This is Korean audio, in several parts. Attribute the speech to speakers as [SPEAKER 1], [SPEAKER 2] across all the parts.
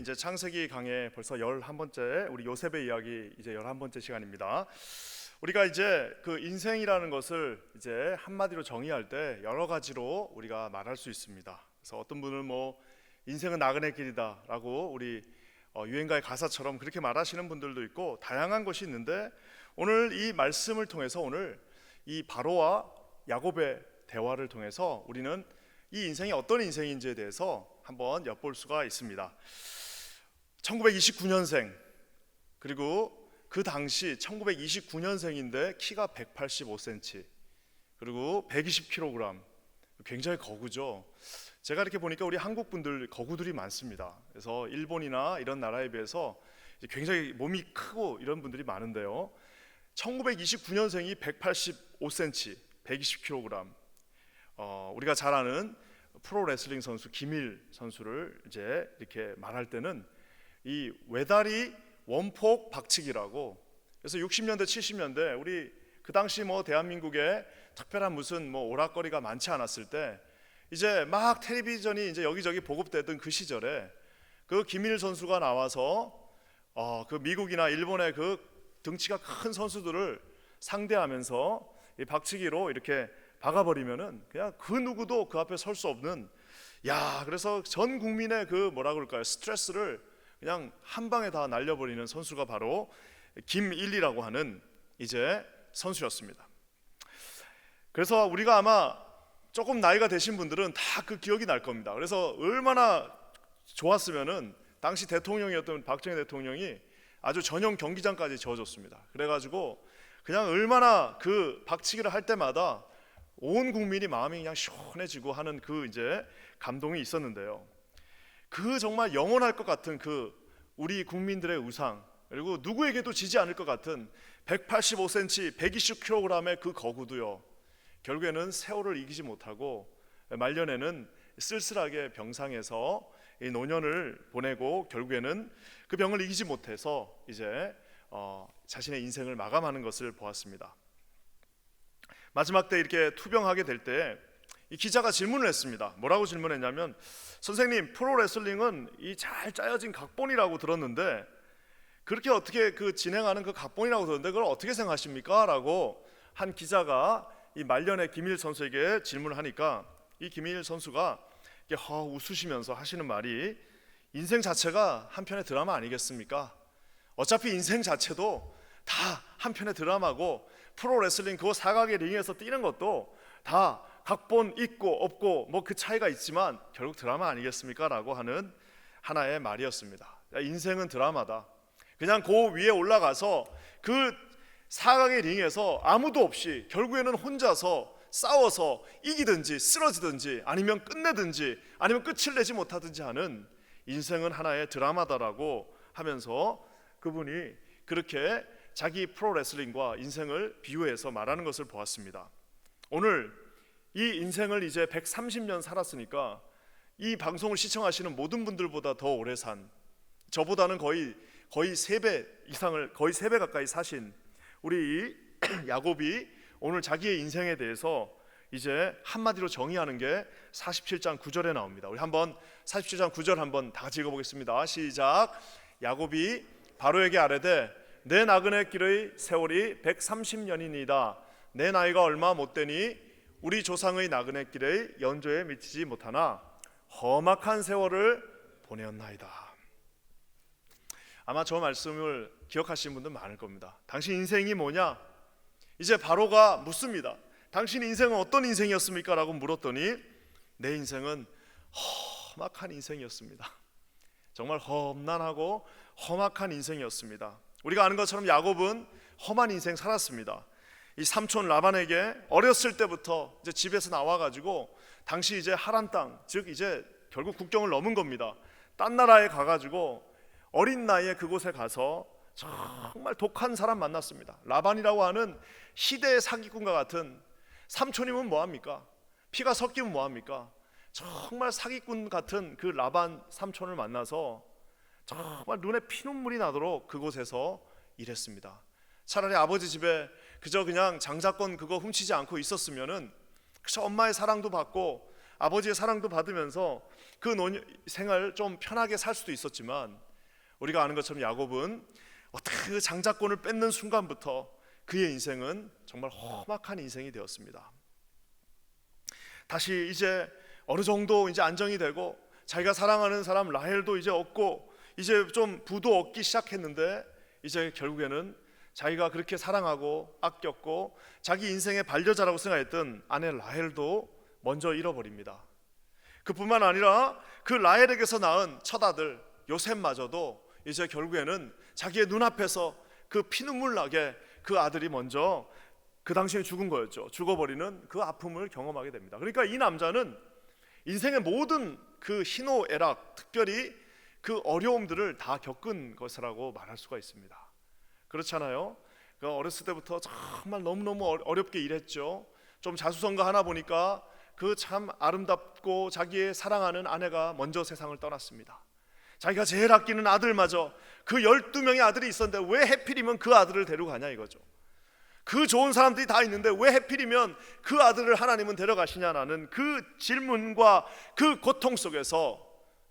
[SPEAKER 1] 이제 창세기 강의 벌써 11번째 우리 요셉의 이야기 이제 11번째 시간입니다. 우리가 이제 그 인생이라는 것을 이제 한마디로 정의할 때 여러 가지로 우리가 말할 수 있습니다. 그래서 어떤 분은 뭐 인생은 나그네 길이다라고 우리 유행가의 가사처럼 그렇게 말하시는 분들도 있고 다양한 것이 있는데, 오늘 이 말씀을 통해서 오늘 이 바로와 야곱의 대화를 통해서 우리는 이 인생이 어떤 인생인지에 대해서 한번 엿볼 수가 있습니다. 1929년생, 그리고 그 당시 1929년생인데 키가 185cm, 그리고 120kg, 굉장히 거구죠. 제가 이렇게 보니까 우리 한국 분들 거구들이 많습니다. 그래서 일본이나 이런 나라에 비해서 굉장히 몸이 크고 이런 분들이 많은데요, 1929년생이 185cm, 120kg, 우리가 잘 아는 프로레슬링 선수 김일 선수를 이제 이렇게 말할 때는 이 외다리 원폭 박치기라고, 그래서 60년대 70년대 우리 그 당시 뭐 대한민국에 특별한 무슨 뭐 오락거리가 많지 않았을 때 이제 막 텔레비전이 이제 여기저기 보급되던 그 시절에 그 김일 선수가 나와서 그 미국이나 일본의 그 등치가 큰 선수들을 상대하면서 이 박치기로 이렇게 박아버리면은 그냥 그 누구도 그 앞에 설 수 없는, 그래서 전 국민의 그 뭐라 그럴까요, 스트레스를 그냥 한 방에 다 날려버리는 선수가 바로 김일이라고 하는 이제 선수였습니다. 그래서 우리가 아마 조금 나이가 되신 분들은 다 그 기억이 날 겁니다. 그래서 얼마나 좋았으면은 당시 대통령이었던 박정희 대통령이 아주 전용 경기장까지 지어줬습니다. 그래가지고 그냥 얼마나 그 박치기를 할 때마다 온 국민이 마음이 그냥 시원해지고 하는 그 이제 감동이 있었는데요, 그 정말 영원할 것 같은 그 우리 국민들의 우상, 그리고 누구에게도 지지 않을 것 같은 185cm, 120kg의 그 거구도요, 결국에는 세월을 이기지 못하고 말년에는 쓸쓸하게 병상에서 이 노년을 보내고 결국에는 그 병을 이기지 못해서 이제 자신의 인생을 마감하는 것을 보았습니다. 마지막 때 이렇게 투병하게 될 때 이 기자가 질문을 했습니다. 뭐라고 질문했냐면, 선생님, 프로레슬링은 이 잘 짜여진 각본이라고 들었는데 그렇게 어떻게 그 진행하는 그 각본이라고 들었는데 그걸 어떻게 생각하십니까? 라고 한 기자가 이 말년의 김일 선수에게 질문을 하니까 이 김일 선수가 웃으시면서 하시는 말이, 인생 자체가 한편의 드라마 아니겠습니까? 어차피 인생 자체도 다 한편의 드라마고, 프로레슬링 그 사각의 링에서 뛰는 것도 다 각본 있고 없고 뭐 그 차이가 있지만 결국 드라마 아니겠습니까? 라고 하는 하나의 말이었습니다. 인생은 드라마다. 그냥 그 위에 올라가서 그 사각의 링에서 아무도 없이 결국에는 혼자서 싸워서 이기든지 쓰러지든지 아니면 끝내든지 아니면 끝을 내지 못하든지 하는 인생은 하나의 드라마다라고 하면서 그분이 그렇게 자기 프로레슬링과 인생을 비유해서 말하는 것을 보았습니다. 오늘 이 인생을 이제 130년 살았으니까 이 방송을 시청하시는 모든 분들보다 더 오래 산, 저보다는 거의 3배 이상을, 거의 3배 가까이 사신 우리 야곱이 오늘 자기의 인생에 대해서 이제 한마디로 정의하는 게 47장 9절에 나옵니다. 우리 한번 47장 9절 한번 다 같이 읽어보겠습니다. 시작. 야곱이 바로에게 아뢰되 내 나그네 길의 세월이 130년이니이다. 내 나이가 얼마 못되니 우리 조상의 나그네 길의 연조에 미치지 못하나 험악한 세월을 보내었나이다. 아마 저 말씀을 기억하시는 분들 많을 겁니다. 당신 인생이 뭐냐? 이제 바로가 묻습니다. 당신 인생은 어떤 인생이었습니까? 라고 물었더니 내 인생은 험악한 인생이었습니다. 정말 험난하고 험악한 인생이었습니다. 우리가 아는 것처럼 야곱은 험한 인생 살았습니다. 이 삼촌 라반에게 어렸을 때부터 이제 집에서 나와가지고 당시 이제 하란 땅, 즉 이제 결국 국경을 넘은 겁니다. 딴 나라에 가가지고 어린 나이에 그곳에 가서 정말 독한 사람 만났습니다. 라반이라고 하는 시대의 사기꾼과 같은, 삼촌이면 뭐합니까? 피가 섞이면 뭐합니까? 정말 사기꾼 같은 그 라반 삼촌을 만나서 정말 눈에 피눈물이 나도록 그곳에서 일했습니다. 차라리 아버지 집에 그저 그냥 장자권 그거 훔치지 않고 있었으면은 그저 엄마의 사랑도 받고 아버지의 사랑도 받으면서 그 생활 좀 편하게 살 수도 있었지만, 우리가 아는 것처럼 야곱은 어떻게 그 장자권을 뺏는 순간부터 그의 인생은 정말 험악한 인생이 되었습니다. 다시 이제 어느 정도 이제 안정이 되고 자기가 사랑하는 사람 라헬도 이제 얻고 이제 좀 부도 얻기 시작했는데, 이제 결국에는 자기가 그렇게 사랑하고 아꼈고 자기 인생의 반려자라고 생각했던 아내 라헬도 먼저 잃어버립니다. 그뿐만 아니라 그 라헬에게서 낳은 첫 아들 요셉마저도 이제 결국에는 자기의 눈앞에서 그 피눈물 나게 그 아들이 먼저 그 당시에 죽은 거였죠. 죽어버리는 그 아픔을 경험하게 됩니다. 그러니까 이 남자는 인생의 모든 그 희노애락, 특별히 그 어려움들을 다 겪은 것이라고 말할 수가 있습니다. 그렇잖아요. 그 어렸을 때부터 정말 너무너무 어렵게 일했죠. 좀 자수성가 하나 보니까 그 참 아름답고 자기의 사랑하는 아내가 먼저 세상을 떠났습니다. 자기가 제일 아끼는 아들마저, 그 12명의 아들이 있었는데 왜 해필이면 그 아들을 데려가냐 이거죠. 그 좋은 사람들이 다 있는데 왜 해필이면 그 아들을 하나님은 데려가시냐라는 그 질문과 그 고통 속에서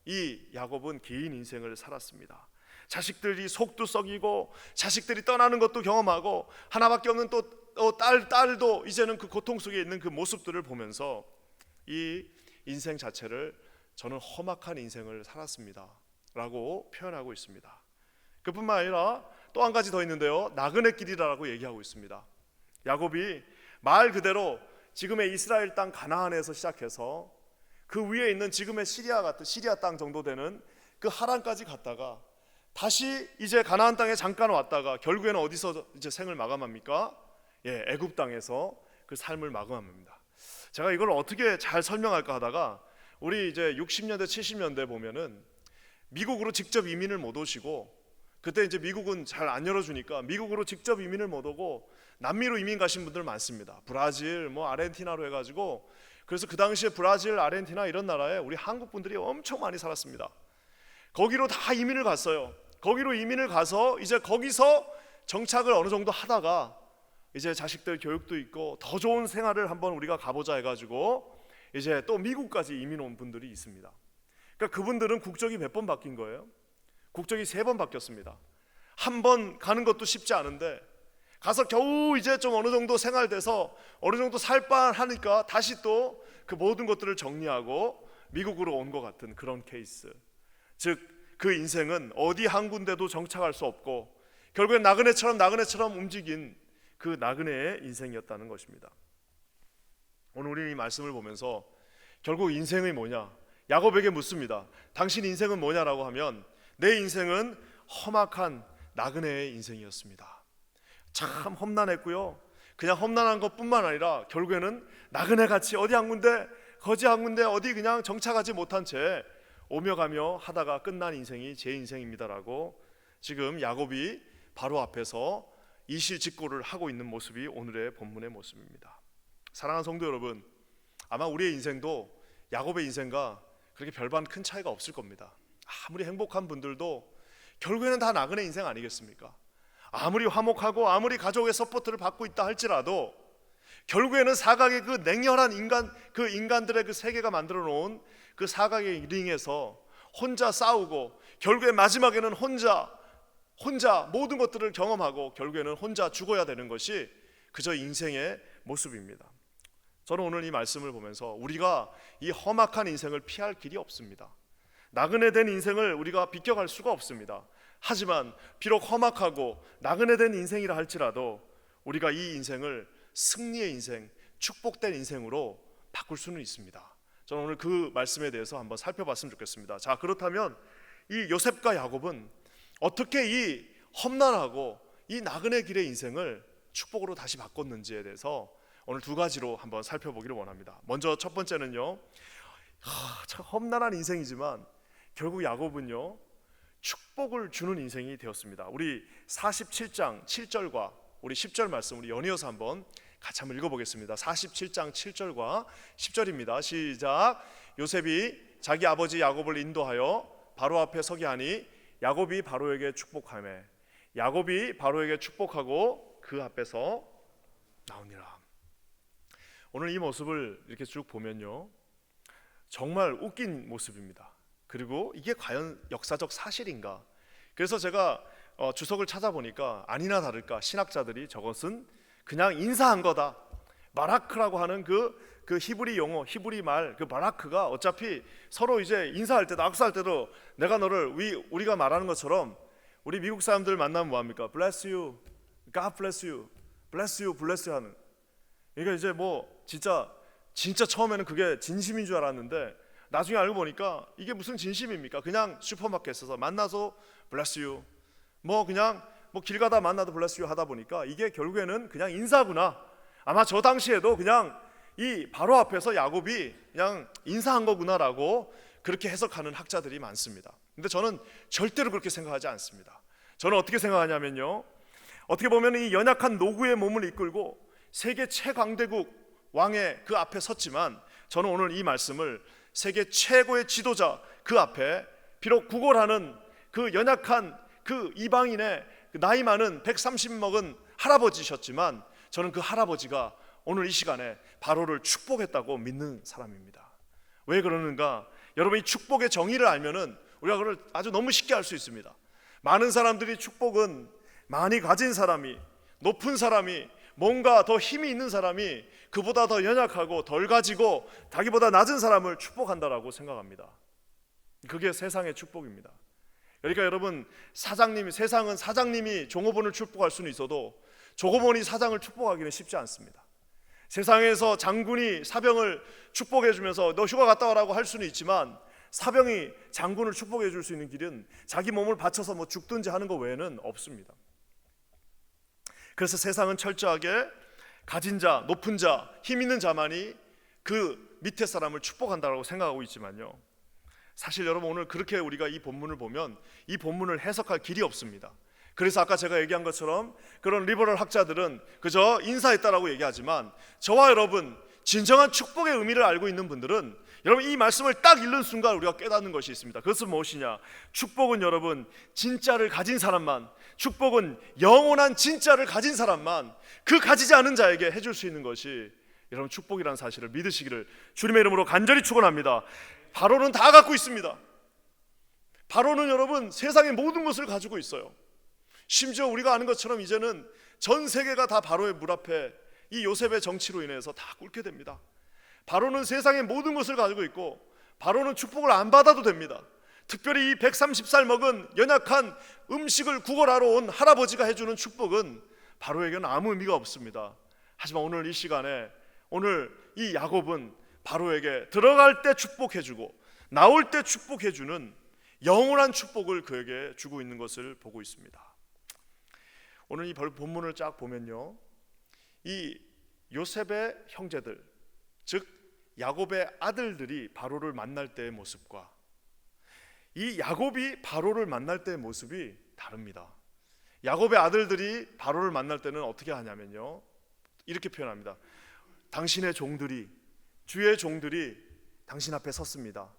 [SPEAKER 1] 이 야곱은 긴 인생을 살았습니다. 자식들이 속도 썩이고 자식들이 떠나는 것도 경험하고 하나밖에 없는 또 딸도 이제는 그 고통 속에 있는 그 모습들을 보면서 이 인생 자체를 저는 험악한 인생을 살았습니다 라고 표현하고 있습니다. 그뿐만 아니라 또 한 가지 더 있는데요, 나그네 길이라고 얘기하고 있습니다. 야곱이 말 그대로 지금의 이스라엘 땅 가나안에서 시작해서 그 위에 있는 지금의 시리아 땅 정도 되는 그 하란까지 갔다가 다시 이제 가나안 땅에 잠깐 왔다가 결국에는 어디서 이제 생을 마감합니까? 애굽 땅에서 그 삶을 마감합니다. 제가 이걸 어떻게 잘 설명할까 하다가 우리 이제 60년대 70년대 보면은 미국으로 직접 이민을 못 오시고, 그때 이제 미국은 잘 안 열어주니까 미국으로 직접 이민을 못 오고 남미로 이민 가신 분들 많습니다. 브라질, 아르헨티나로 해가지고, 그래서 그 당시에 브라질, 아르헨티나 이런 나라에 우리 한국 분들이 엄청 많이 살았습니다. 거기로 다 이민을 갔어요. 거기로 이민을 가서 이제 거기서 정착을 어느 정도 하다가 이제 자식들 교육도 있고 더 좋은 생활을 한번 우리가 가보자 해가지고 이제 또 미국까지 이민 온 분들이 있습니다. 그러니까 그분들은 국적이 몇 번 바뀐 거예요? 국적이 3번 바뀌었습니다. 한 번 가는 것도 쉽지 않은데 가서 겨우 이제 좀 어느 정도 생활돼서 어느 정도 살만하니까 다시 또 그 모든 것들을 정리하고 미국으로 온 것 같은 그런 케이스. 즉 그 인생은 어디 한 군데도 정착할 수 없고 결국엔 나그네처럼 움직인 그 나그네의 인생이었다는 것입니다. 오늘 우리 이 말씀을 보면서 결국 인생이 뭐냐, 야곱에게 묻습니다. 당신 인생은 뭐냐라고 하면 내 인생은 험악한 나그네의 인생이었습니다. 참 험난했고요. 그냥 험난한 것뿐만 아니라 결국에는 나그네같이 어디 한 군데 거지 한 군데 어디 그냥 정착하지 못한 채 오며 가며 하다가 끝난 인생이 제 인생입니다라고 지금 야곱이 바로 앞에서 이실직고를 하고 있는 모습이 오늘의 본문의 모습입니다. 사랑하는 성도 여러분, 아마 우리의 인생도 야곱의 인생과 그렇게 별반 큰 차이가 없을 겁니다. 아무리 행복한 분들도 결국에는 다 나그네 인생 아니겠습니까? 아무리 화목하고 아무리 가족의 서포트를 받고 있다 할지라도 결국에는 사각의 그 냉혈한 인간들의 그 세계가 만들어 놓은 그 사각의 링에서 혼자 싸우고 결국에 마지막에는 혼자 모든 것들을 경험하고 결국에는 혼자 죽어야 되는 것이 그저 인생의 모습입니다. 저는 오늘 이 말씀을 보면서 우리가 이 험악한 인생을 피할 길이 없습니다. 나그네된 인생을 우리가 비껴갈 수가 없습니다. 하지만 비록 험악하고 나그네된 인생이라 할지라도 우리가 이 인생을 승리의 인생, 축복된 인생으로 바꿀 수는 있습니다. 저는 오늘 그 말씀에 대해서 한번 살펴봤으면 좋겠습니다. 자, 그렇다면 이 요셉과 야곱은 어떻게 이 험난하고 이 나그네 길의 인생을 축복으로 다시 바꿨는지에 대해서 오늘 두 가지로 한번 살펴보기를 원합니다. 먼저 첫 번째는요, 참 험난한 인생이지만 결국 야곱은요 축복을 주는 인생이 되었습니다. 우리 47장 7절과 우리 10절 말씀 우리 연이어서 한번 같이 한번 읽어보겠습니다. 47장 7절과 10절입니다. 시작. 요셉이 자기 아버지 야곱을 인도하여 바로 앞에 서게 하니 야곱이 바로에게 축복하며 야곱이 바로에게 축복하고 그 앞에서 나오니라. 오늘 이 모습을 이렇게 쭉 보면요, 정말 웃긴 모습입니다. 그리고 이게 과연 역사적 사실인가? 그래서 제가 주석을 찾아보니까 아니나 다를까 신학자들이 저것은 그냥 인사한 거다. 바라크라고 하는 그 히브리 용어, 히브리 말, 그 바라크가 어차피 서로 이제 인사할 때도 악수할 때도 내가 너를 우리가 말하는 것처럼 우리 미국 사람들 만나면 뭐합니까? Bless you, God bless you, bless you, bless you 하는. 그러니까 이제 뭐 진짜 처음에는 그게 진심인 줄 알았는데 나중에 알고 보니까 이게 무슨 진심입니까? 그냥 슈퍼마켓에서 만나서 bless you, 뭐 그냥 뭐 길 가다 만나도 bless you 하다 보니까 이게 결국에는 그냥 인사구나. 아마 저 당시에도 그냥 이 바로 앞에서 야곱이 그냥 인사한 거구나라고 그렇게 해석하는 학자들이 많습니다. 근데 저는 절대로 그렇게 생각하지 않습니다. 저는 어떻게 생각하냐면요, 어떻게 보면 이 연약한 노구의 몸을 이끌고 세계 최강대국 왕의 그 앞에 섰지만 저는 오늘 이 말씀을 세계 최고의 지도자 그 앞에 비록 구걸하는 그 연약한 그 이방인의 나이 많은 130 먹은 할아버지셨지만 저는 그 할아버지가 오늘 이 시간에 바로를 축복했다고 믿는 사람입니다. 왜 그러는가? 여러분, 이 축복의 정의를 알면은 우리가 그걸 아주 너무 쉽게 알 수 있습니다. 많은 사람들이 축복은 많이 가진 사람이, 높은 사람이, 뭔가 더 힘이 있는 사람이 그보다 더 연약하고 덜 가지고 자기보다 낮은 사람을 축복한다라고 생각합니다. 그게 세상의 축복입니다. 그러니까 여러분, 세상은 사장님이 종업원을 축복할 수는 있어도 종업원이 사장을 축복하기는 쉽지 않습니다. 세상에서 장군이 사병을 축복해 주면서 너 휴가 갔다 와라고 할 수는 있지만 사병이 장군을 축복해 줄 수 있는 길은 자기 몸을 바쳐서 뭐 죽든지 하는 것 외에는 없습니다. 그래서 세상은 철저하게 가진 자, 높은 자, 힘 있는 자만이 그 밑에 사람을 축복한다고 생각하고 있지만요, 사실 여러분 오늘 그렇게 우리가 이 본문을 보면 이 본문을 해석할 길이 없습니다. 그래서 아까 제가 얘기한 것처럼 그런 리버럴 학자들은 그저 인사했다라고 얘기하지만 저와 여러분 진정한 축복의 의미를 알고 있는 분들은 여러분 이 말씀을 딱 읽는 순간 우리가 깨닫는 것이 있습니다. 그것은 무엇이냐? 축복은 여러분 진짜를 가진 사람만, 축복은 영원한 진짜를 가진 사람만, 그 가지지 않은 자에게 해줄 수 있는 것이 여러분 축복이라는 사실을 믿으시기를 주님의 이름으로 간절히 축원합니다. 바로는 다 갖고 있습니다. 바로는 여러분 세상의 모든 것을 가지고 있어요. 심지어 우리가 아는 것처럼 이제는 전 세계가 다 바로의 물 앞에 이 요셉의 정치로 인해서 다 꿇게 됩니다. 바로는 세상의 모든 것을 가지고 있고 바로는 축복을 안 받아도 됩니다. 특별히 이 130살 먹은 연약한 음식을 구걸하러 온 할아버지가 해주는 축복은 바로에게는 아무 의미가 없습니다. 하지만 오늘 이 시간에 오늘 이 야곱은 바로에게 들어갈 때 축복해주고 나올 때 축복해주는 영원한 축복을 그에게 주고 있는 것을 보고 있습니다. 오늘 이 본문을 쫙 보면요, 이 요셉의 형제들, 즉 야곱의 아들들이 바로를 만날 때의 모습과 이 야곱이 바로를 만날 때의 모습이 다릅니다. 야곱의 아들들이 바로를 만날 때는 어떻게 하냐면요, 이렇게 표현합니다. 당신의 종들이, 주의 종들이 당신 앞에 섰습니다.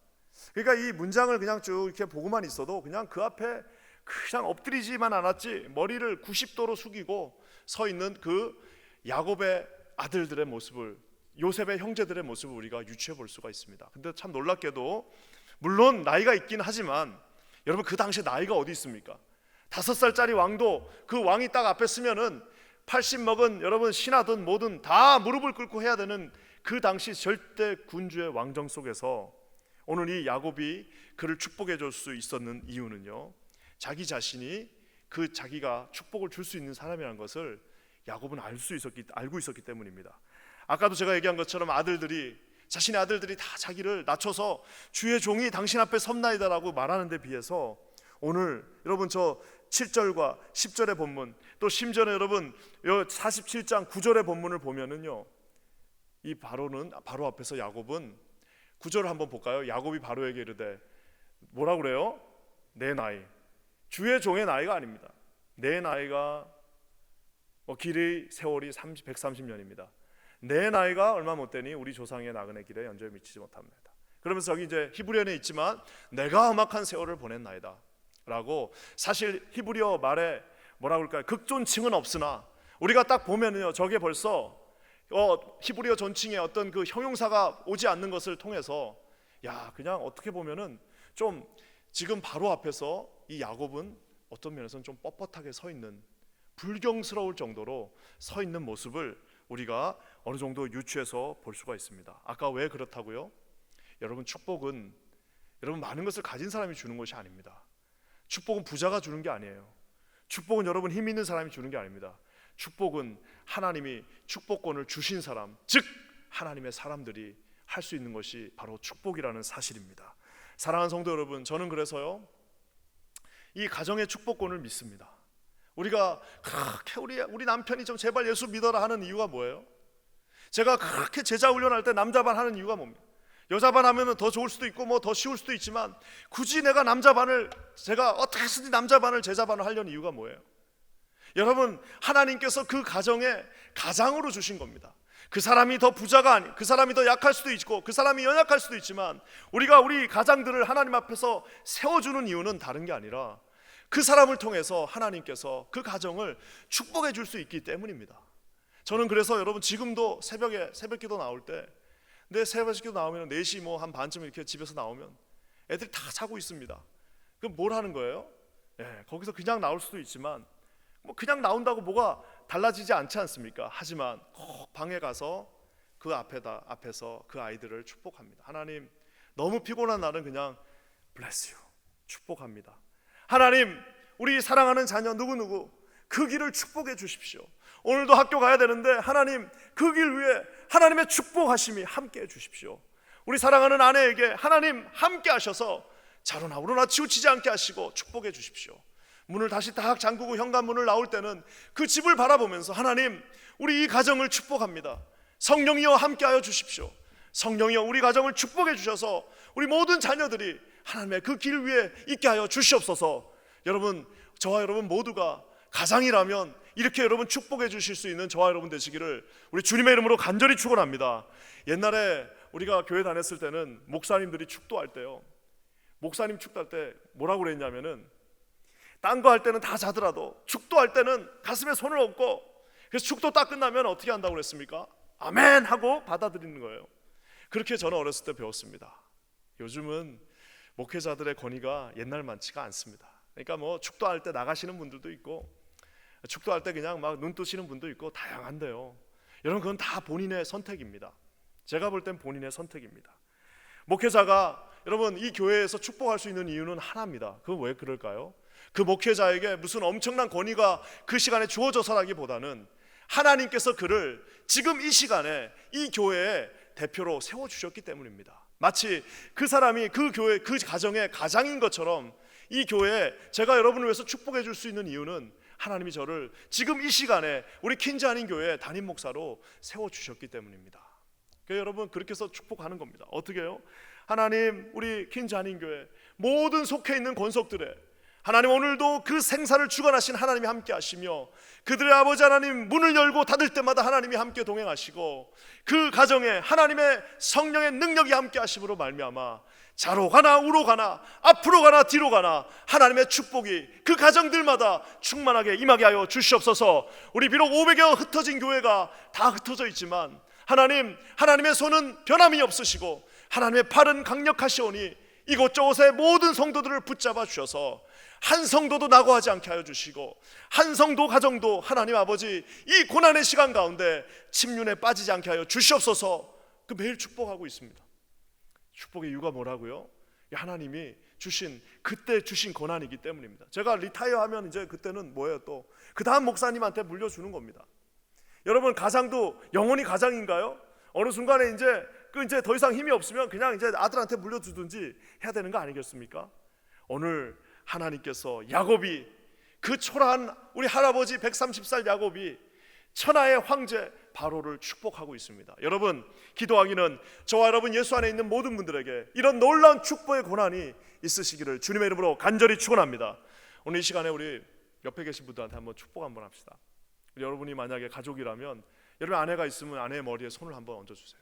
[SPEAKER 1] 그러니까 이 문장을 그냥 쭉 이렇게 보고만 있어도 그냥 그 앞에 그냥 엎드리지만 않았지 머리를 90도로 숙이고 서 있는 그 야곱의 아들들의 모습을, 요셉의 형제들의 모습을 우리가 유추해 볼 수가 있습니다. 근데 참 놀랍게도 물론 나이가 있긴 하지만 여러분 그 당시에 나이가 어디 있습니까? 5살짜리 왕도 그 왕이 딱 앞에 서면은 80 먹은 여러분 신하든 뭐든 다 무릎을 꿇고 해야 되는 그 당시 절대 군주의 왕정 속에서 오늘 이 야곱이 그를 축복해 줄 수 있었는 이유는요, 자기 자신이 그 자기가 축복을 줄 수 있는 사람이라는 것을 야곱은 알고 있었기 때문입니다. 아까도 제가 얘기한 것처럼 자신의 아들들이 다 자기를 낮춰서 주의 종이 당신 앞에 섭나이다라고 말하는 데 비해서 오늘 여러분 저 7절과 10절의 본문, 또 심지어는 여러분 47장 9절의 본문을 보면은요, 이 바로 앞에서 야곱은 9절을 한번 볼까요? 야곱이 바로에게 이르되 뭐라고 그래요? 내 나이, 주의 종의 나이가 아닙니다. 내 나이가 길의 세월이 130년입니다. 내 나이가 얼마 못 되니 우리 조상의 나그네 길에 연전히 미치지 못합니다. 그러면서 여기 이제 히브리어에 있지만 내가 험악한 세월을 보낸 나이다 라고, 사실 히브리어 말에 뭐라 그럴까요? 극존칭은 없으나 우리가 딱 보면은요, 저게 벌써 히브리어 존칭에 어떤 그 형용사가 오지 않는 것을 통해서 그냥 어떻게 보면은 좀 지금 바로 앞에서 이 야곱은 어떤 면에서는 좀 뻣뻣하게 서 있는, 불경스러울 정도로 서 있는 모습을 우리가 어느 정도 유추해서 볼 수가 있습니다. 아까 왜 그렇다고요? 여러분, 축복은 여러분 많은 것을 가진 사람이 주는 것이 아닙니다. 축복은 부자가 주는 게 아니에요. 축복은 여러분 힘 있는 사람이 주는 게 아닙니다. 축복은 하나님이 축복권을 주신 사람, 즉 하나님의 사람들이 할 수 있는 것이 바로 축복이라는 사실입니다. 사랑하는 성도 여러분, 저는 그래서요 이 가정의 축복권을 믿습니다. 우리가 그렇게 우리 남편이 좀 제발 예수 믿어라 하는 이유가 뭐예요? 제가 그렇게 제자 훈련할 때 남자반 하는 이유가 뭡니까? 여자반 하면 더 좋을 수도 있고 뭐 더 쉬울 수도 있지만 굳이 내가 남자반을, 제가 어떻게 해서든 남자반을 제자반을 하려는 이유가 뭐예요? 여러분, 하나님께서 그 가정에 가장으로 주신 겁니다. 그 사람이 더 부자가 아니, 그 사람이 더 약할 수도 있고 그 사람이 연약할 수도 있지만 우리가 우리 가장들을 하나님 앞에서 세워주는 이유는 다른 게 아니라 그 사람을 통해서 하나님께서 그 가정을 축복해 줄 수 있기 때문입니다. 저는 그래서 여러분, 지금도 새벽에 새벽기도 나올 때, 내 새벽기도 나오면 4시 뭐 한 반쯤 이렇게 집에서 나오면 애들이 다 자고 있습니다. 그럼 뭘 하는 거예요? 거기서 그냥 나올 수도 있지만 뭐 그냥 나온다고 뭐가 달라지지 않지 않습니까? 하지만 꼭 방에 가서 그 앞에서 그 아이들을 축복합니다. 하나님, 너무 피곤한 날은 그냥 bless you, 축복합니다. 하나님, 우리 사랑하는 자녀 누구누구 그 길을 축복해 주십시오. 오늘도 학교 가야 되는데 하나님, 그 길 위에 하나님의 축복하심이 함께 해 주십시오. 우리 사랑하는 아내에게 하나님 함께 하셔서 자로나 우로나 치우치지 않게 하시고 축복해 주십시오. 문을 다시 딱 잠그고 현관문을 나올 때는 그 집을 바라보면서 하나님, 우리 이 가정을 축복합니다. 성령이여 함께하여 주십시오. 성령이여 우리 가정을 축복해 주셔서 우리 모든 자녀들이 하나님의 그 길 위에 있게 하여 주시옵소서. 여러분, 저와 여러분 모두가 가장이라면 이렇게 여러분 축복해 주실 수 있는 저와 여러분 되시기를 우리 주님의 이름으로 간절히 축원합니다. 옛날에 우리가 교회 다녔을 때는 목사님들이 축도할 때요, 목사님 축도할 때 뭐라고 그랬냐면은, 딴 거 할 때는 다 자더라도 축도할 때는 가슴에 손을 얹고, 그래서 축도 딱 끝나면 어떻게 한다고 그랬습니까? 아멘 하고 받아들이는 거예요. 그렇게 저는 어렸을 때 배웠습니다. 요즘은 목회자들의 권위가 옛날만치가 않습니다. 그러니까 뭐 축도할 때 나가시는 분들도 있고, 축도할 때 그냥 막 눈 뜨시는 분도 있고 다양한데요, 여러분 그건 다 본인의 선택입니다. 제가 볼 땐 본인의 선택입니다. 목회자가 여러분 이 교회에서 축복할 수 있는 이유는 하나입니다. 그건 왜 그럴까요? 그 목회자에게 무슨 엄청난 권위가 그 시간에 주어져서라기보다는 하나님께서 그를 지금 이 시간에 이 교회의 대표로 세워주셨기 때문입니다. 마치 그 사람이 그 교회, 그 가정의 가장인 것처럼 이 교회에 제가 여러분을 위해서 축복해 줄 수 있는 이유는 하나님이 저를 지금 이 시간에 우리 킨즈 한인 교회 담임 목사로 세워주셨기 때문입니다. 그러니까 여러분, 그렇게 해서 축복하는 겁니다. 어떻게 해요? 하나님, 우리 킨즈 한인 교회 모든 속해 있는 권속들에 하나님, 오늘도 그 생사를 주관하신 하나님이 함께 하시며 그들의 아버지 하나님 문을 열고 닫을 때마다 하나님이 함께 동행하시고 그 가정에 하나님의 성령의 능력이 함께 하심으로 말미암아 좌로 가나 우로 가나 앞으로 가나 뒤로 가나 하나님의 축복이 그 가정들마다 충만하게 임하게 하여 주시옵소서. 우리 비록 500여 흩어진 교회가 다 흩어져 있지만 하나님, 하나님의 손은 변함이 없으시고 하나님의 팔은 강력하시오니 이곳저곳의 모든 성도들을 붙잡아 주셔서 한 성도도 낙오하지 않게 하여 주시고 한 성도 가정도 하나님 아버지 이 고난의 시간 가운데 침륜에 빠지지 않게 하여 주시옵소서. 그 매일 축복하고 있습니다. 축복의 이유가 뭐라고요? 하나님이 주신, 그때 주신 고난이기 때문입니다. 제가 리타이어하면 이제 그때는 뭐예요? 또 그 다음 목사님한테 물려주는 겁니다. 여러분, 가장도 영원히 가장인가요? 어느 순간에 이제 더 이상 힘이 없으면 그냥 이제 아들한테 물려주든지 해야 되는 거 아니겠습니까? 오늘 하나님께서 야곱이, 그 초라한 우리 할아버지 130살 야곱이 천하의 황제 바로를 축복하고 있습니다. 여러분, 기도하기는 저와 여러분 예수 안에 있는 모든 분들에게 이런 놀라운 축복의 고난이 있으시기를 주님의 이름으로 간절히 축원합니다. 오늘 이 시간에 우리 옆에 계신 분들한테 한번 축복 한번 합시다. 여러분이 만약에 가족이라면 여러분 아내가 있으면 아내의 머리에 손을 한번 얹어주세요.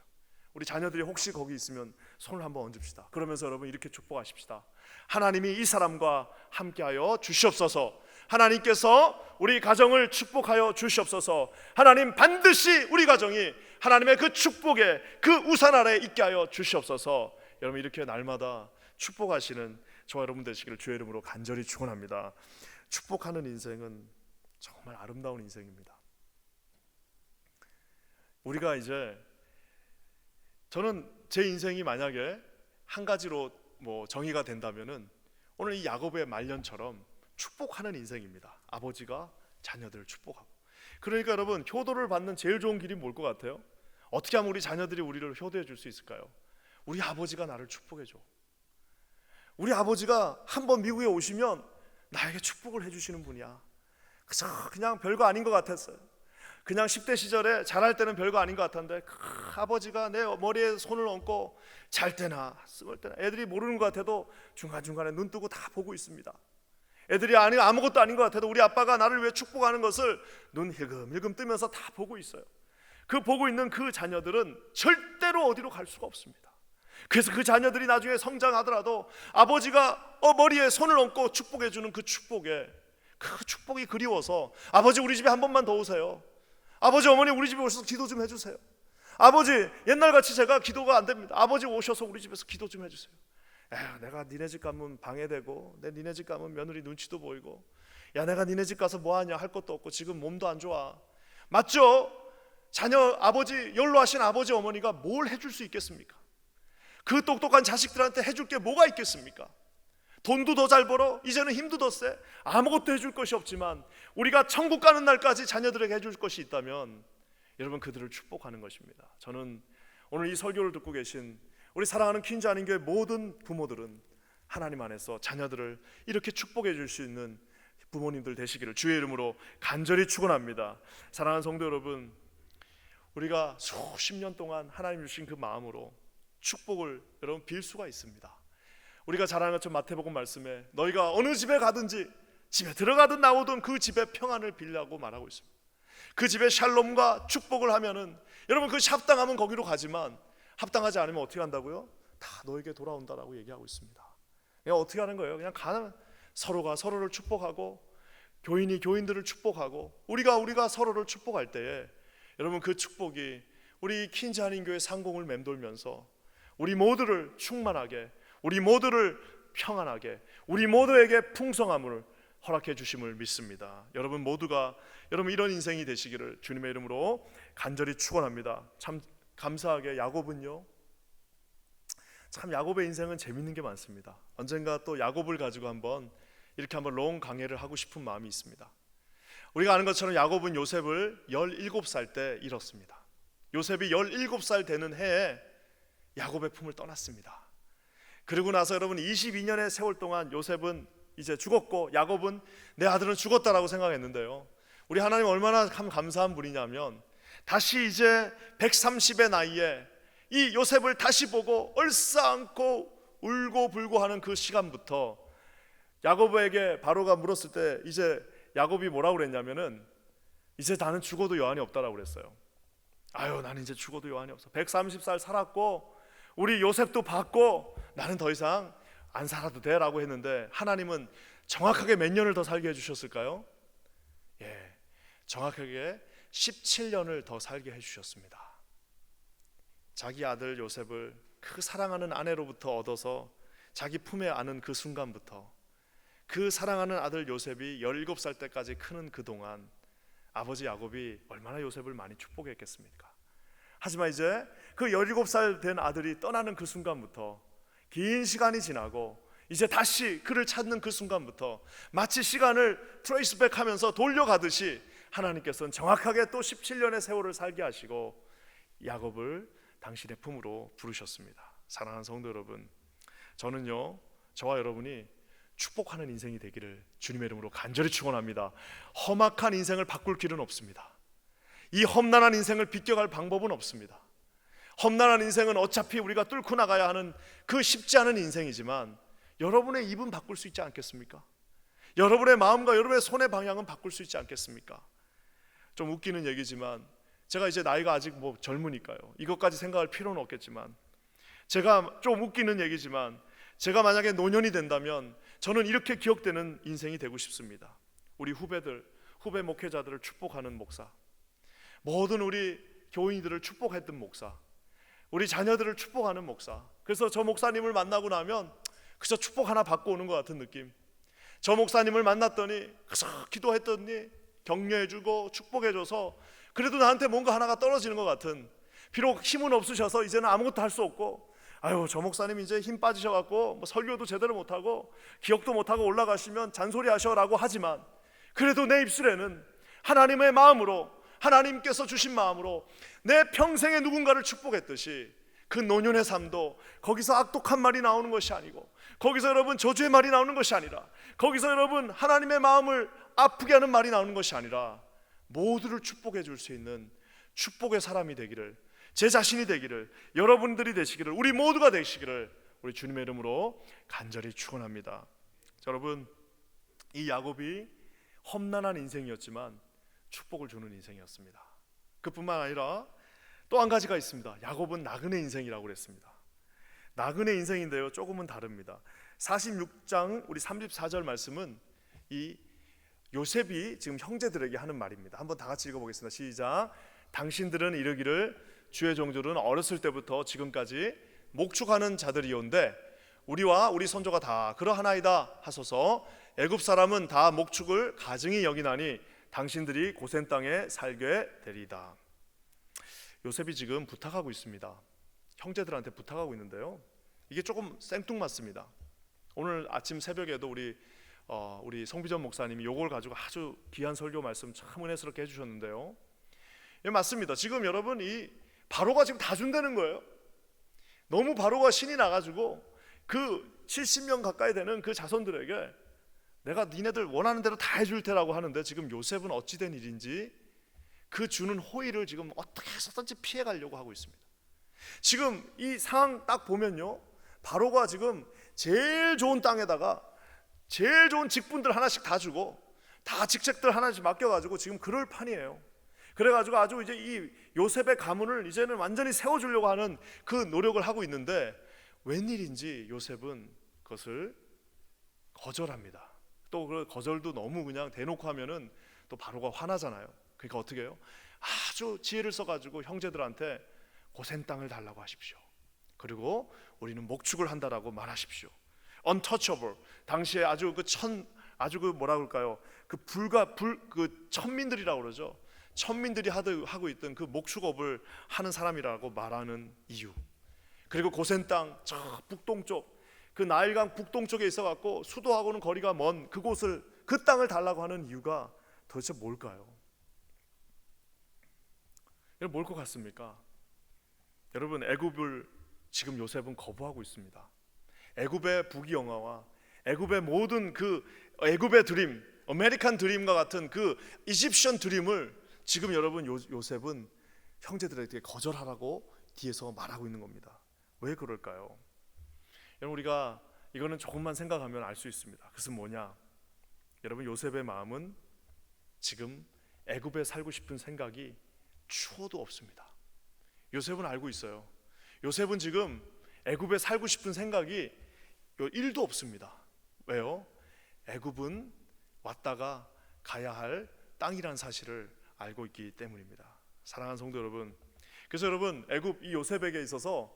[SPEAKER 1] 우리 자녀들이 혹시 거기 있으면 손을 한번 얹읍시다. 그러면서 여러분 이렇게 축복하십시다. 하나님이 이 사람과 함께하여 주시옵소서. 하나님께서 우리 가정을 축복하여 주시옵소서. 하나님, 반드시 우리 가정이 하나님의 그 축복의 그 우산 아래에 있게 하여 주시옵소서. 여러분 이렇게 날마다 축복하시는 저와 여러분 되시기를 주의 이름으로 간절히 축원합니다. 축복하는 인생은 정말 아름다운 인생입니다. 우리가 이제 저는 제 인생이 만약에 한 가지로 정의가 된다면은 오늘 이 야곱의 말년처럼 축복하는 인생입니다. 아버지가 자녀들을 축복하고. 그러니까 여러분 효도를 받는 제일 좋은 길이 뭘 것 같아요? 어떻게 하면 우리 자녀들이 우리를 효도해 줄 수 있을까요? 우리 아버지가 나를 축복해 줘. 우리 아버지가 한번 미국에 오시면 나에게 축복을 해주시는 분이야. 그냥 별거 아닌 것 같았어요. 그냥 10대 시절에 잘할 때는 별거 아닌 것 같았는데 아버지가 내 머리에 손을 얹고 잘 때나 쓰을 때나 애들이 모르는 것 같아도 중간중간에 눈 뜨고 다 보고 있습니다. 애들이 아무것도 아닌 것 같아도 우리 아빠가 나를 위해 축복하는 것을 눈 힐끔힐끔 뜨면서 다 보고 있어요. 그 보고 있는 그 자녀들은 절대로 어디로 갈 수가 없습니다. 그래서 그 자녀들이 나중에 성장하더라도 아버지가 머리에 손을 얹고 축복해 주는 그 축복이 그리워서 아버지 우리 집에 한 번만 더 오세요. 아버지 어머니 우리 집에 오셔서 기도 좀 해주세요. 아버지 옛날같이 제가 기도가 안 됩니다. 아버지 오셔서 우리 집에서 기도 좀 해주세요. 야, 내가 니네 집 가면 방해되고 니네 집 가면 며느리 눈치도 보이고 야 내가 니네 집 가서 뭐하냐 할 것도 없고 지금 몸도 안 좋아. 맞죠? 자녀 아버지 연로하신 아버지 어머니가 뭘 해줄 수 있겠습니까? 그 똑똑한 자식들한테 해줄 게 뭐가 있겠습니까? 돈도 더 잘 벌어 이제는 힘도 더 세 아무것도 해줄 것이 없지만 우리가 천국 가는 날까지 자녀들에게 해줄 것이 있다면 여러분 그들을 축복하는 것입니다. 저는 오늘 이 설교를 듣고 계신 우리 사랑하는 퀸즈 한인교회 모든 부모들은 하나님 안에서 자녀들을 이렇게 축복해 줄 수 있는 부모님들 되시기를 주의 이름으로 간절히 축원합니다. 사랑하는 성도 여러분, 우리가 수십 년 동안 하나님 주신 그 마음으로 축복을 여러분 빌 수가 있습니다. 우리가 잘 아는 것처럼 마태복음 말씀에 너희가 어느 집에 가든지 집에 들어가든 나오든 그 집에 평안을 빌라고 말하고 있습니다. 그 집에 샬롬과 축복을 하면은 여러분 그 합당하면 거기로 가지만 합당하지 않으면 어떻게 한다고요? 다 너에게 돌아온다라고 얘기하고 있습니다. 그냥 어떻게 하는 거예요? 그냥 가는 서로가 서로를 축복하고 교인이 교인들을 축복하고 우리가 서로를 축복할 때에 여러분 그 축복이 우리 퀸즈 한인교회 상공을 맴돌면서 우리 모두를 충만하게 우리 모두를 평안하게 우리 모두에게 풍성함을 허락해 주심을 믿습니다. 여러분 모두가 여러분 이런 인생이 되시기를 주님의 이름으로 간절히 축원합니다. 참 감사하게 야곱은요 참 야곱의 인생은 재밌는 게 많습니다. 언젠가 또 야곱을 가지고 한번 롱 강해를 하고 싶은 마음이 있습니다. 우리가 아는 것처럼 야곱은 요셉을 17살 때 잃었습니다. 요셉이 17살 되는 해에 야곱의 품을 떠났습니다. 그리고 나서 여러분 22년의 세월 동안 요셉은 이제 죽었고 야곱은 내 아들은 죽었다라고 생각했는데요, 우리 하나님 얼마나 참 감사한 분이냐면 다시 이제 130의 나이에 이 요셉을 다시 보고 얼싸안고 울고 불고 하는 그 시간부터 야곱에게 바로가 물었을 때 이제 야곱이 뭐라고 그랬냐면은 이제 나는 죽어도 여한이 없다라고 그랬어요. 아유 나는 이제 죽어도 여한이 없어. 130살 살았고 우리 요셉도 봤고 나는 더 이상 안 살아도 돼 라고 했는데 하나님은 정확하게 몇 년을 더 살게 해주셨을까요? 예, 정확하게 17년을 더 살게 해주셨습니다. 자기 아들 요셉을 그 사랑하는 아내로부터 얻어서 자기 품에 안은 그 순간부터 그 사랑하는 아들 요셉이 17살 때까지 크는 그동안 아버지 야곱이 얼마나 요셉을 많이 축복했겠습니까? 하지만 이제 그 17살 된 아들이 떠나는 그 순간부터 긴 시간이 지나고 이제 다시 그를 찾는 그 순간부터 마치 시간을 트레이스백 하면서 돌려가듯이 하나님께서는 정확하게 또 17년의 세월을 살게 하시고 야곱을 당신의 품으로 부르셨습니다. 사랑하는 성도 여러분, 저는요 저와 여러분이 축복하는 인생이 되기를 주님의 이름으로 간절히 축원합니다. 험악한 인생을 바꿀 길은 없습니다. 이 험난한 인생을 비껴갈 방법은 없습니다. 험난한 인생은 어차피 우리가 뚫고 나가야 하는 그 쉽지 않은 인생이지만 여러분의 입은 바꿀 수 있지 않겠습니까? 여러분의 마음과 여러분의 손의 방향은 바꿀 수 있지 않겠습니까? 좀 웃기는 얘기지만 제가 이제 나이가 아직 젊으니까요 이것까지 생각할 필요는 없겠지만 제가 좀 웃기는 얘기지만 제가 만약에 노년이 된다면 저는 이렇게 기억되는 인생이 되고 싶습니다. 우리 후배 목회자들을 축복하는 목사, 모든 우리 교인들을 축복했던 목사, 우리 자녀들을 축복하는 목사. 그래서 저 목사님을 만나고 나면 그저 축복 하나 받고 오는 것 같은 느낌. 저 목사님을 만났더니 그저 기도했더니 격려해주고 축복해줘서 그래도 나한테 뭔가 하나가 떨어지는 것 같은, 비록 힘은 없으셔서 이제는 아무것도 할 수 없고, 아유 저 목사님 이제 힘 빠지셔갖고 뭐 설교도 제대로 못하고 기억도 못하고 올라가시면 잔소리하셔라고 하지만, 그래도 내 입술에는 하나님의 마음으로, 하나님께서 주신 마음으로 내 평생에 누군가를 축복했듯이 그 노년의 삶도 거기서 악독한 말이 나오는 것이 아니고, 거기서 여러분 저주의 말이 나오는 것이 아니라, 거기서 여러분 하나님의 마음을 아프게 하는 말이 나오는 것이 아니라 모두를 축복해 줄 수 있는 축복의 사람이 되기를, 제 자신이 되기를, 여러분들이 되시기를, 우리 모두가 되시기를 우리 주님의 이름으로 간절히 축원합니다. 여러분, 이 야곱이 험난한 인생이었지만 축복을 주는 인생이었습니다. 그뿐만 아니라 또 한 가지가 있습니다. 야곱은 나그네 인생이라고 그랬습니다. 나그네 인생인데요, 조금은 다릅니다. 46장 우리 34절 말씀은 이 요셉이 지금 형제들에게 하는 말입니다. 한번 다 같이 읽어보겠습니다. 시작. 당신들은 이르기를 주의 종들은 어렸을 때부터 지금까지 목축하는 자들이온데 우리와 우리 손조가 다 그러하나이다 하소서. 애굽 사람은 다 목축을 가증히 여기나니 당신들이 고센 땅에 살게 되리이다. 요셉이 지금 부탁하고 있습니다. 형제들한테 부탁하고 있는데요, 이게 조금 생뚱맞습니다. 오늘 아침 새벽에도 우리 송비전 목사님이 요걸 가지고 아주 귀한 설교 말씀 참 은혜스럽게 해주셨는데요, 예, 맞습니다. 지금 여러분 이 바로가 지금 다 준다는 거예요. 너무 바로가 신이 나가지고 그 70명 가까이 되는 그 자손들에게 내가 니네들 원하는 대로 다 해줄 테라고 하는데, 지금 요셉은 어찌된 일인지 그 주는 호의를 지금 어떻게 해서든지 피해 가려고 하고 있습니다. 지금 이 상황 딱 보면요, 바로가 지금 제일 좋은 땅에다가 제일 좋은 직분들 하나씩 다 주고 다 직책들 하나씩 맡겨가지고 지금 그럴 판이에요. 그래가지고 아주 이제 이 요셉의 가문을 이제는 완전히 세워주려고 하는 그 노력을 하고 있는데, 웬일인지 요셉은 그것을 거절합니다. 또 그 거절도 너무 그냥 대놓고 하면은 또 바로가 화나잖아요. 그러니까 어떻게 해요? 아주 지혜를 써가지고 형제들한테 고센 땅을 달라고 하십시오. 그리고 우리는 목축을 한다라고 말하십시오. untouchable, 당시에 아주 그 뭐라 그럴까요? 그 천민들이라고 그러죠. 천민들이 하고 있던 그 목축업을 하는 사람이라고 말하는 이유. 그리고 고센 땅 저 북동쪽, 그 나일강 북동쪽에 있어갖고 수도하고는 거리가 먼 그곳을, 그 땅을 달라고 하는 이유가 도대체 뭘까요? 여러분, 뭘 것 같습니까? 여러분, 애굽을 지금 요셉은 거부하고 있습니다. 애굽의 부귀영화와 애굽의 모든 그 애굽의 드림, 아메리칸 드림과 같은 그 이집션 드림을 지금 여러분 요셉은 형제들에게 거절하라고 뒤에서 말하고 있는 겁니다. 왜 그럴까요? 여러분, 우리가 이거는 조금만 생각하면 알 수 있습니다. 그것은 뭐냐? 여러분, 요셉의 마음은 지금 애굽에 살고 싶은 생각이 추호도 없습니다. 요셉은 알고 있어요. 요셉은 지금 애굽에 살고 싶은 생각이 1도 없습니다. 왜요? 애굽은 왔다가 가야 할 땅이란 사실을 알고 있기 때문입니다. 사랑하는 성도 여러분, 그래서 여러분, 애굽 이 요셉에게 있어서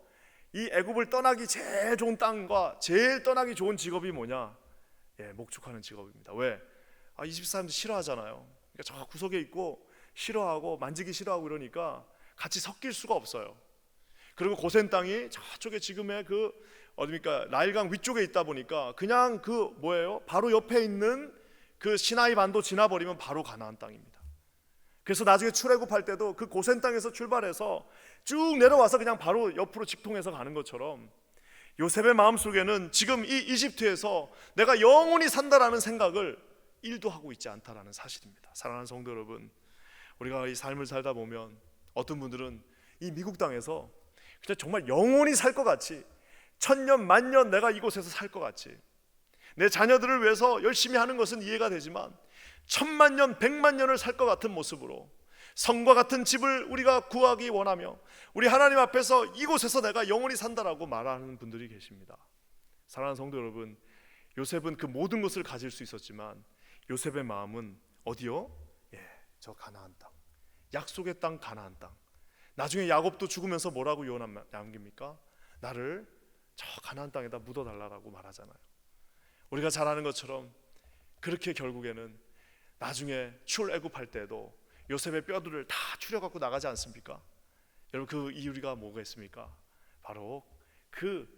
[SPEAKER 1] 이 애굽을 떠나기 제일 좋은 땅과 제일 떠나기 좋은 직업이 뭐냐? 예, 목축하는 직업입니다. 왜? 이집 사람들 싫어하잖아요. 그러니까 저 구석에 있고 싫어하고 만지기 싫어하고 이러니까 같이 섞일 수가 없어요. 그리고 고센 땅이 저쪽에 지금의 그 어디입니까? 나일강 위쪽에 있다 보니까 그냥 그 뭐예요? 바로 옆에 있는 그 시나이 반도 지나버리면 바로 가나안 땅입니다. 그래서 나중에 출애굽할 때도 그 고센 땅에서 출발해서 쭉 내려와서 그냥 바로 옆으로 직통해서 가는 것처럼, 요셉의 마음속에는 지금 이 이집트에서 내가 영원히 산다라는 생각을 1도 하고 있지 않다라는 사실입니다. 사랑하는 성도 여러분, 우리가 이 삶을 살다 보면 어떤 분들은 이 미국 땅에서 그냥 정말 영원히 살 것 같이, 천년 만년 내가 이곳에서 살 것 같이, 내 자녀들을 위해서 열심히 하는 것은 이해가 되지만 천만 년, 백만 년을 살 것 같은 모습으로 성과 같은 집을 우리가 구하기 원하며 우리 하나님 앞에서 이곳에서 내가 영원히 산다라고 말하는 분들이 계십니다. 사랑하는 성도 여러분, 요셉은 그 모든 것을 가질 수 있었지만 요셉의 마음은 어디요? 예, 저 가나안 땅, 약속의 땅 가나안 땅, 나중에 야곱도 죽으면서 뭐라고 유언 남깁니까? 나를 저 가나안 땅에다 묻어달라고 말하잖아요. 우리가 잘 아는 것처럼 그렇게 결국에는 나중에 출애굽할 때도 요셉의 뼈들을 다 추려갖고 나가지 않습니까? 여러분, 그 이유가 뭐겠습니까? 바로 그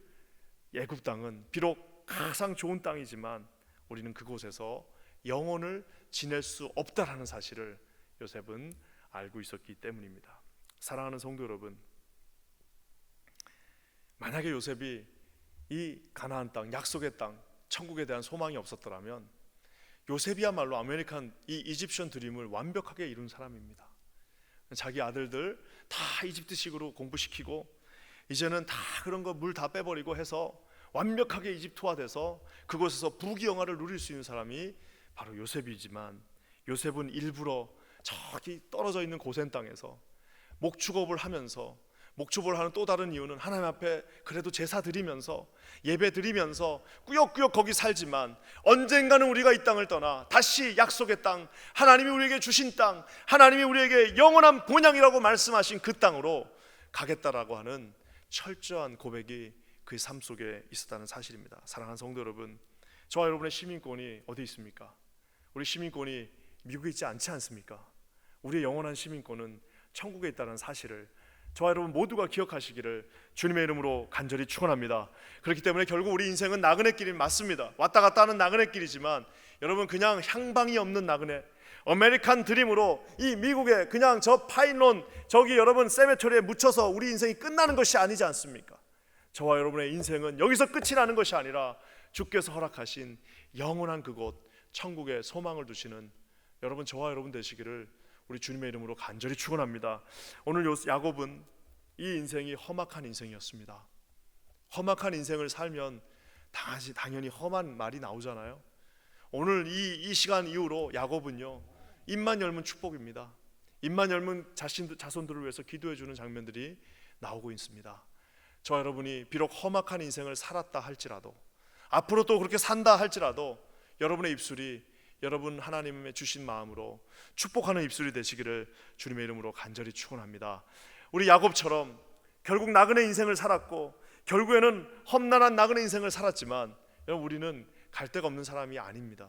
[SPEAKER 1] 애굽 땅은 비록 가장 좋은 땅이지만 우리는 그곳에서 영원을 지낼 수 없다라는 사실을 요셉은 알고 있었기 때문입니다. 사랑하는 성도 여러분, 만약에 요셉이 이 가나안 땅, 약속의 땅, 천국에 대한 소망이 없었더라면 요셉이야말로 아메리칸 이 이집션 드림을 완벽하게 이룬 사람입니다. 자기 아들들 다 이집트식으로 공부시키고 이제는 다 그런 거 물 다 빼버리고 해서 완벽하게 이집트화돼서 그곳에서 부귀영화를 누릴 수 있는 사람이 바로 요셉이지만, 요셉은 일부러 저기 떨어져 있는 고센 땅에서 목축업을 하면서, 목축업을 하는 또 다른 이유는 하나님 앞에 그래도 제사 드리면서 예배 드리면서 꾸역꾸역 거기 살지만 언젠가는 우리가 이 땅을 떠나 다시 약속의 땅, 하나님이 우리에게 주신 땅, 하나님이 우리에게 영원한 본향이라고 말씀하신 그 땅으로 가겠다라고 하는 철저한 고백이 그의 삶 속에 있었다는 사실입니다. 사랑하는 성도 여러분, 저와 여러분의 시민권이 어디 있습니까? 우리 시민권이 미국에 있지 않지 않습니까? 우리의 영원한 시민권은 천국에 있다는 사실을 저와 여러분 모두가 기억하시기를 주님의 이름으로 간절히 축원합니다. 그렇기 때문에 결국 우리 인생은 나그네 길이 맞습니다. 왔다 갔다 하는 나그네 길이지만 여러분, 그냥 향방이 없는 나그네, 아메리칸 드림으로 이 미국의 그냥 저 파인론 저기 여러분 세메토리에 묻혀서 우리 인생이 끝나는 것이 아니지 않습니까? 저와 여러분의 인생은 여기서 끝이 나는 것이 아니라 주께서 허락하신 영원한 그곳 천국에 소망을 두시는 여러분, 저와 여러분 되시기를 우리 주님의 이름으로 간절히 축원합니다. 오늘 야곱은 이 인생이 험악한 인생이었습니다. 험악한 인생을 살면 당연히 험한 말이 나오잖아요. 오늘 이 시간 이후로 야곱은요, 입만 열면 축복입니다. 입만 열면 자손들을 위해서 기도해주는 장면들이 나오고 있습니다. 저와 여러분이 비록 험악한 인생을 살았다 할지라도, 앞으로 또 그렇게 산다 할지라도 여러분의 입술이 여러분 하나님의 주신 마음으로 축복하는 입술이 되시기를 주님의 이름으로 간절히 축원합니다. 우리 야곱처럼 결국 나그네 인생을 살았고 결국에는 험난한 나그네 인생을 살았지만 여러분, 우리는 갈 데가 없는 사람이 아닙니다.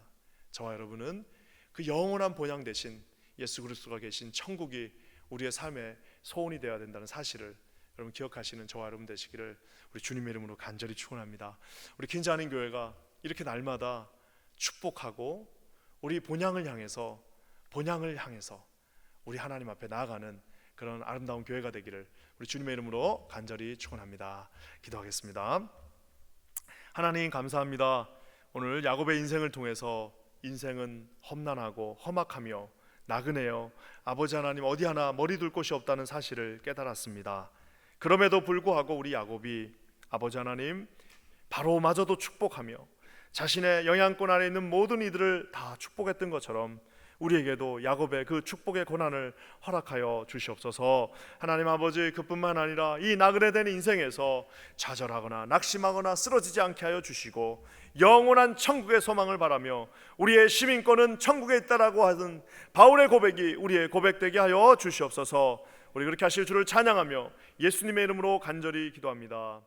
[SPEAKER 1] 저와 여러분은 그 영원한 본향 대신 예수 그리스도가 계신 천국이 우리의 삶의 소원이 되어야 된다는 사실을 여러분 기억하시는 저와 여러분 되시기를 우리 주님의 이름으로 간절히 축원합니다. 우리 킨자하는 교회가 이렇게 날마다 축복하고 우리 본향을 향해서 우리 하나님 앞에 나아가는 그런 아름다운 교회가 되기를 우리 주님의 이름으로 간절히 축원합니다. 기도하겠습니다. 하나님 감사합니다. 오늘 야곱의 인생을 통해서 인생은 험난하고 험악하며 나그네요, 아버지 하나님 어디 하나 머리 둘 곳이 없다는 사실을 깨달았습니다. 그럼에도 불구하고 우리 야곱이 아버지 하나님 바로마저도 축복하며 자신의 영향권 안에 있는 모든 이들을 다 축복했던 것처럼 우리에게도 야곱의 그 축복의 고난을 허락하여 주시옵소서. 하나님 아버지, 그뿐만 아니라 이 나그네된 인생에서 좌절하거나 낙심하거나 쓰러지지 않게 하여 주시고 영원한 천국의 소망을 바라며 우리의 시민권은 천국에 있다라고 하던 바울의 고백이 우리의 고백되게 하여 주시옵소서. 우리 그렇게 하실 줄을 찬양하며 예수님의 이름으로 간절히 기도합니다.